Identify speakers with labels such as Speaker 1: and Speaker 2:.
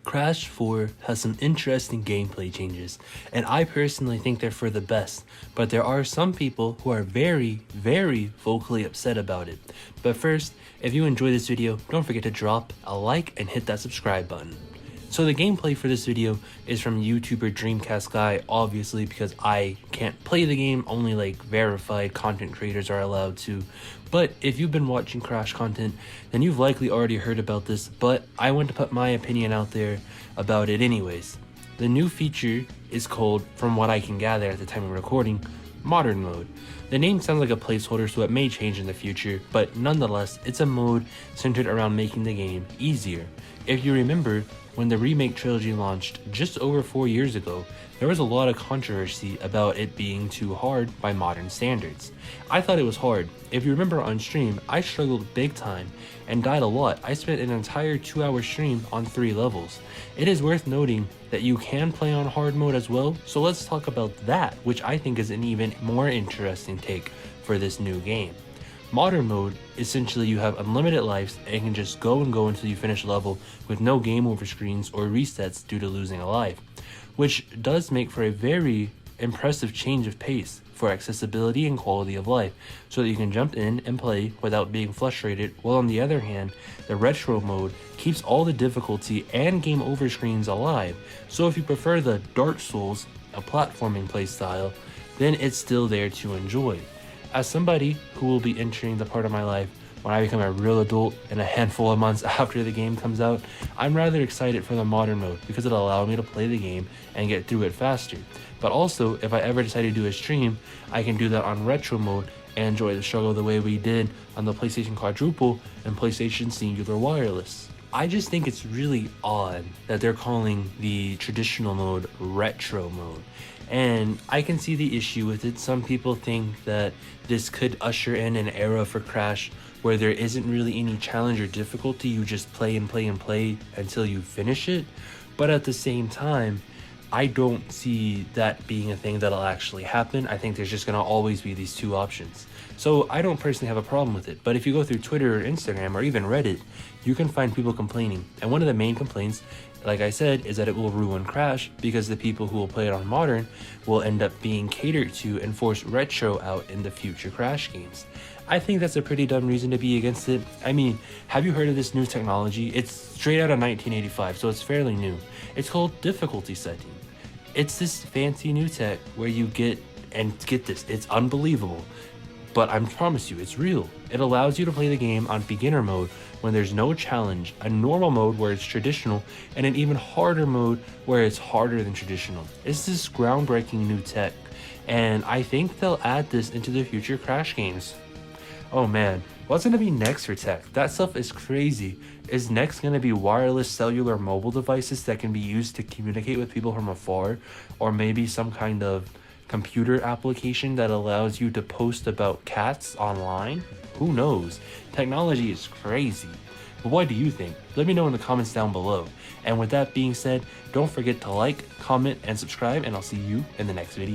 Speaker 1: Crash 4 has some interesting gameplay changes, and I personally think they're for the best, but there are some people who are very vocally upset about it. But first, if you enjoy this video, don't forget to drop a like and hit that subscribe button. So the gameplay for this video is from YouTuber Dreamcast Guy, obviously because I can't play the game, only like verified content creators are allowed to. But if you've been watching Crash content, then you've likely already heard about this, but I want to put my opinion out there about it anyways. The new feature is called, from what I can gather at the time of recording, Modern Mode. The name sounds like a placeholder, so it may change in the future, but nonetheless, it's a mode centered around making the game easier. If you remember, when the remake trilogy launched just over 4 years ago, there was a lot of controversy about it being too hard by modern standards. I thought it was hard. If you remember on stream, I struggled big time and died a lot. I spent an entire 2-hour stream on 3 levels. It is worth noting that you can play on hard mode as well, so let's talk about that, which I think is an even more interesting take for this new game. Modern mode, essentially you have unlimited lives and can just go and go until you finish a level with no game over screens or resets due to losing a life, which does make for a very impressive change of pace for accessibility and quality of life, so that you can jump in and play without being frustrated, while on the other hand, the retro mode keeps all the difficulty and game over screens alive, so if you prefer the Dark Souls, a platforming playstyle, then it's still there to enjoy. As somebody who will be entering the part of my life when I become a real adult in a handful of months after the game comes out, I'm rather excited for the modern mode because it'll allow me to play the game and get through it faster. But also, if I ever decide to do a stream, I can do that on retro mode and enjoy the struggle the way we did on the PlayStation Quadruple and PlayStation Singular Wireless. I just think it's really odd that they're calling the traditional mode retro mode. And I can see the issue with it. Some people think that this could usher in an era for Crash where there isn't really any challenge or difficulty, you just play and play and play until you finish it. But at the same time, I don't see that being a thing that'll actually happen. I think there's just gonna always be these two options. So I don't personally have a problem with it, but if you go through Twitter or Instagram or even Reddit, you can find people complaining. And one of the main complaints, like I said, is that it will ruin Crash because the people who will play it on Modern will end up being catered to and force retro out in the future Crash games. I think that's a pretty dumb reason to be against it. I mean, have you heard of this new technology? It's straight out of 1985, so it's fairly new. It's called difficulty setting. It's this fancy new tech where you get this, it's unbelievable. But I promise you, it's real. It allows you to play the game on beginner mode when there's no challenge, a normal mode where it's traditional, and an even harder mode where it's harder than traditional. It's this groundbreaking new tech, and I think they'll add this into the future Crash games. Oh man, what's gonna be next for tech? That stuff is crazy. Is next gonna be wireless cellular mobile devices that can be used to communicate with people from afar? Or maybe some kind of computer application that allows you to post about cats online? Who knows? Technology is crazy. But what do you think? Let me know in the comments down below. And with that being said, don't forget to like, comment, and subscribe, and I'll see you in the next video.